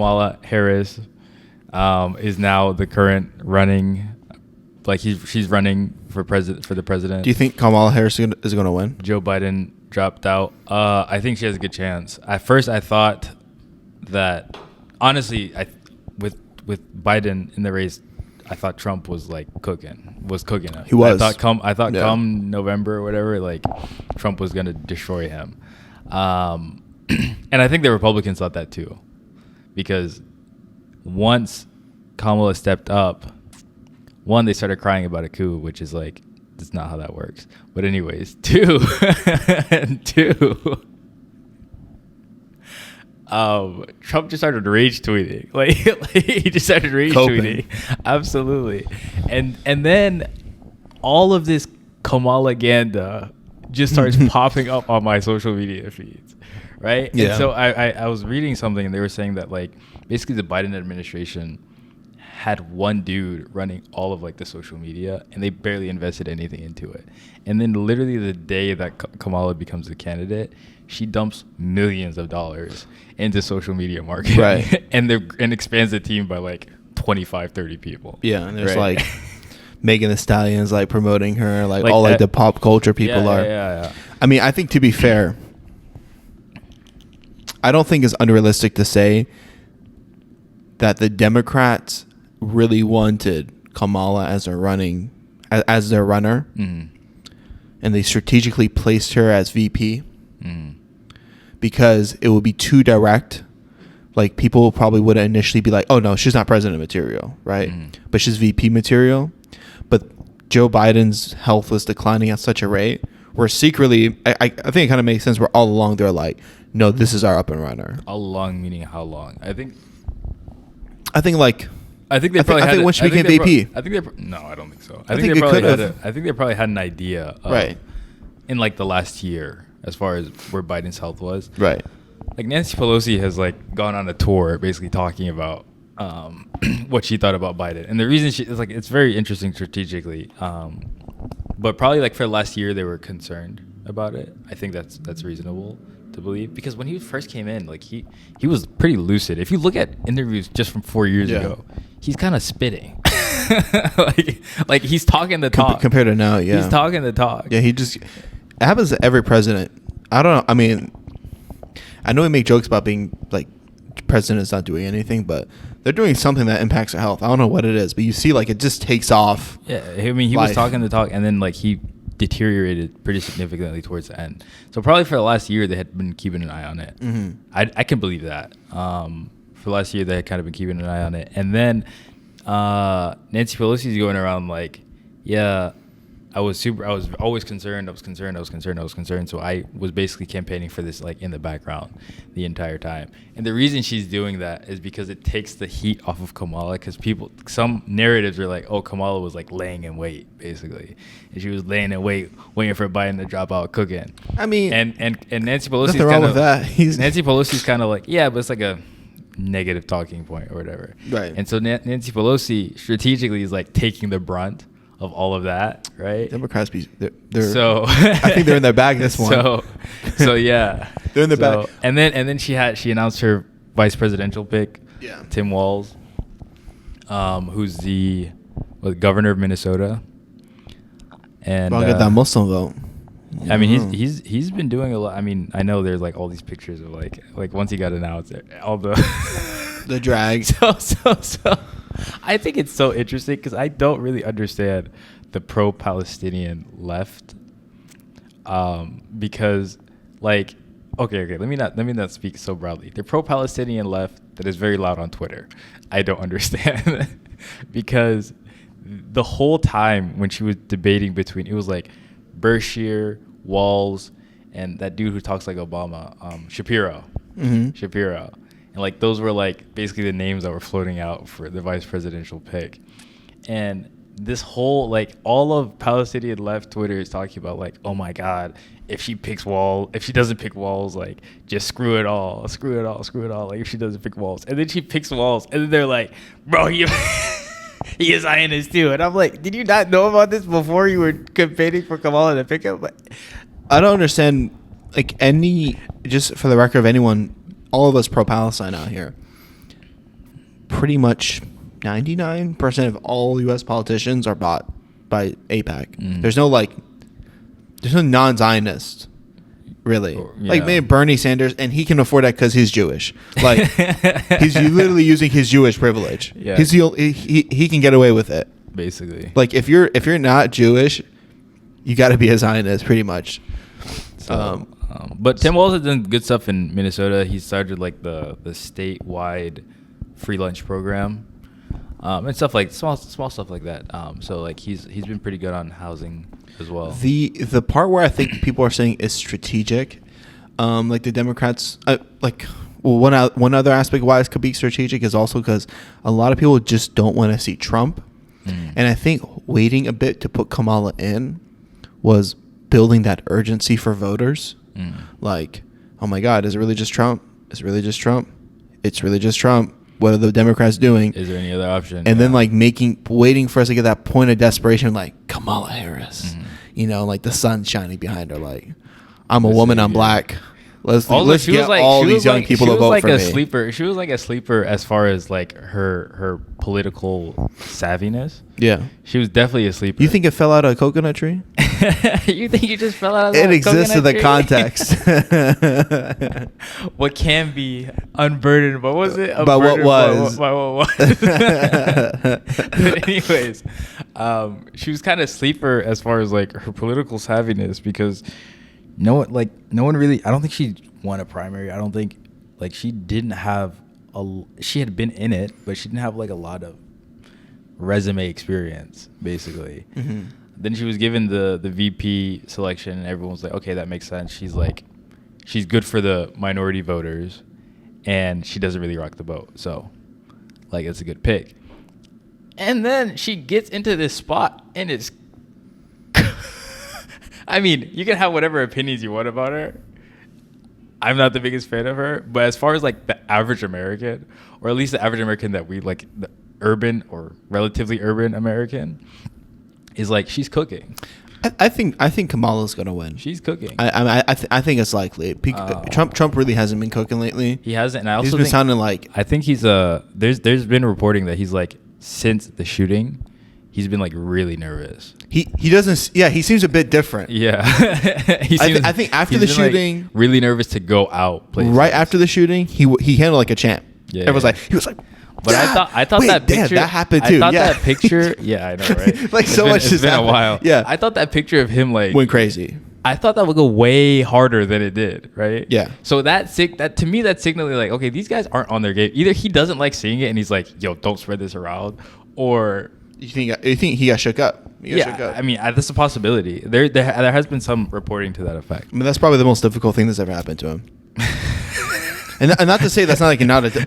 Kamala Harris is now the current running, like she's running for the president. Do you think Kamala Harris is going to win? Joe Biden dropped out. I think she has a good chance. At first, I thought that honestly, with Biden in the race, I thought Trump was cooking it. He was. I thought come November or whatever, like Trump was gonna destroy him. And I think the Republicans thought that too, because once Kamala stepped up, one, they started crying about a coup, which is like, that's not how that works. But anyways, two, Trump just started rage tweeting. Like he just started rage tweeting. Absolutely. And then all of this Kamala-ganda just starts popping up on my social media feeds. Right? Yeah. And so I was reading something and they were saying that like basically the Biden administration had one dude running all of like the social media and they barely invested anything into it. And then literally the day that Kamala becomes the candidate, she dumps millions of dollars into social media marketing. Right. and expands the team by like 25, 30 people. Yeah. And there's right? like Megan Thee Stallion's like promoting her, like all like the pop culture people are. Yeah. I mean, I think to be fair, I don't think it's unrealistic to say that the Democrats really wanted Kamala as their runner, and they strategically placed her as VP because it would be too direct. Like people probably would initially be like, "Oh no, she's not president material, right?" But she's VP material. But Joe Biden's health was declining at such a rate where secretly, I think it kind of makes sense. Where all along they're like, "No, this is our up and runner." All along meaning how long? I think when she became VP. No, I don't think so. I think they probably had an idea of, right, in like the last year as far as where Biden's health was. Right. Like Nancy Pelosi has like gone on a tour basically talking about what she thought about Biden. And the reason it's very interesting strategically. But probably like for the last year they were concerned about it. I think that's reasonable to believe, because when he first came in, like he was pretty lucid. If you look at interviews just from 4 years ago, he's kind of spitting. like he's talking the talk compared to now. Yeah, he's talking the talk. Yeah, it happens to every president. I don't know. I mean, I know we make jokes about being like president is not doing anything, but they're doing something that impacts their health. I don't know what it is, but you see like it just takes off. Yeah, I mean he was talking the talk, and then like he deteriorated pretty significantly towards the end. So probably for the last year they had been keeping an eye on it. I can believe that. For the last year they had kind of been keeping an eye on it, and then Nancy Pelosi's going around like, yeah, I was always concerned. I was concerned. So I was basically campaigning for this like in the background the entire time. And the reason she's doing that is because it takes the heat off of Kamala, because some narratives are like, oh, Kamala was like laying in wait basically, and she was laying in wait, waiting for Biden to drop out cooking. I mean, and Nancy Pelosi's nothing wrong with that. Nancy Pelosi's kind of like, yeah, but it's like a negative talking point or whatever. Right. And so Nancy Pelosi strategically is like taking the brunt of all of that, right? Democrats, so I think they're in their bag this one. So yeah, they're in their bag. And then she announced her vice presidential pick, Tim Walz, who's the governor of Minnesota. And I'll get that Muslim vote. I mean, he's been doing a lot. I mean, I know there's like all these pictures of like once he got announced, all the the drag. So I think it's so interesting because I don't really understand the pro-Palestinian left, because like okay, let me not speak so broadly. The pro-Palestinian left that is very loud on Twitter, I don't understand because the whole time when she was debating between, it was like Berkshire, Walz, and that dude who talks like Obama, Shapiro. Shapiro. And like those were like basically the names that were floating out for the vice presidential pick. And this whole like all of Palestinian left Twitter is talking about like, oh my God, if she doesn't pick Walz, like just screw it all. Like if she doesn't pick Walz. And then she picks Walz, and then they're like, bro, he is Zionist too. And I'm like, did you not know about this before you were campaigning for Kamala to pick him? But I don't understand, like just for the record of anyone, all of us pro-Palestine out here, pretty much 99% of all U.S. politicians are bought by AIPAC. There's no non-Zionist, really. Like maybe Bernie Sanders, and he can afford that because he's Jewish. Like he's literally using his Jewish privilege. Yeah. He can get away with it. Basically. Like if you're not Jewish, you got to be a Zionist, pretty much. So, but Tim Walz has done good stuff in Minnesota. He started like the statewide free lunch program, and stuff like small stuff like that. So like he's been pretty good on housing as well. The part where I think people are saying is strategic, like the Democrats, one other aspect why it could be strategic is also because a lot of people just don't want to see Trump, and I think waiting a bit to put Kamala in was building that urgency for voters. Like, oh my God, is it really just Trump? Is it really just Trump? It's really just Trump. What are the Democrats doing? Is there any other option? And then like waiting for us to get that point of desperation, like Kamala Harris, like the sun shining behind her. Like, I'm a woman, I'm black. Let's get all these young people to vote for me. She was like a sleeper as far as like her political savviness. Yeah, she was definitely a sleeper. You think it fell out of a coconut tree? You think it just fell out of a coconut tree? It exists in the context. What can be unburdened, but was it? By what was? By what was? But anyways, she was kind of sleeper as far as like her political savviness because no one really. I don't think she won a primary. I don't think like she didn't have she had been in it, but she didn't have like a lot of resume experience basically. Then she was given the VP selection and everyone was like, okay, that makes sense. She's good for the minority voters and she doesn't really rock the boat. So like it's a good pick. And then she gets into this spot and it's I mean, you can have whatever opinions you want about her. I'm not the biggest fan of her, but as far as like the average American, or at least the average American that we like, the urban or relatively urban American, is like she's cooking. I think Kamala's gonna win. She's cooking. I think it's likely. Trump really hasn't been cooking lately. He hasn't, and I also he's been sounding like. I think he's there's been reporting that he's like since the shooting, he's been like really nervous. He doesn't. Yeah, he seems a bit different. Yeah, I think after the shooting, like really nervous to go out places. Right after the shooting, he handled like a champ. Yeah, he was like. But I thought that picture that happened too. I thought that picture. Yeah, I know, right? Like so much has happened. It's been a while. Yeah, I thought that picture of him like went crazy. I thought that would go way harder than it did, right? Yeah. So that to me, that's signaling like, okay, these guys aren't on their game. Either he doesn't like seeing it and he's like, yo, don't spread this around, or you think he got shook up. I mean, that's a possibility. There has been some reporting to that effect. I mean, that's probably the most difficult thing that's ever happened to him. And not to say that's not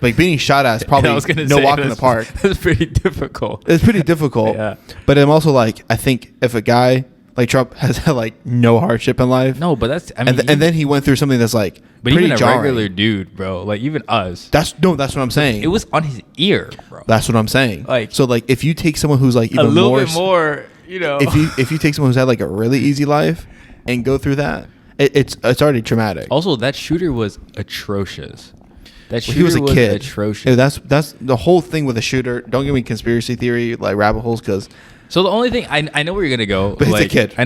like being shot at is probably no walk in the park. That's pretty difficult. It's pretty difficult. Yeah. But I'm also like, I think if a guy like Trump has had like no hardship in life. No, but that's, I mean. And then he went through something that's like, but pretty even a jarring. regular dude, bro, like even us. That's what I'm saying. It was on his ear, bro. That's what I'm saying. Like, so like if you take someone who's like even a little bit more, you know. If you take someone who's had like a really easy life and go through that, it's already traumatic. Also, that shooter was atrocious. He was a kid. Atrocious. Yeah, that's the whole thing with a shooter. Don't give me conspiracy theory like rabbit holes because. So the only thing I know where you're gonna go, but like, it's a kid. I know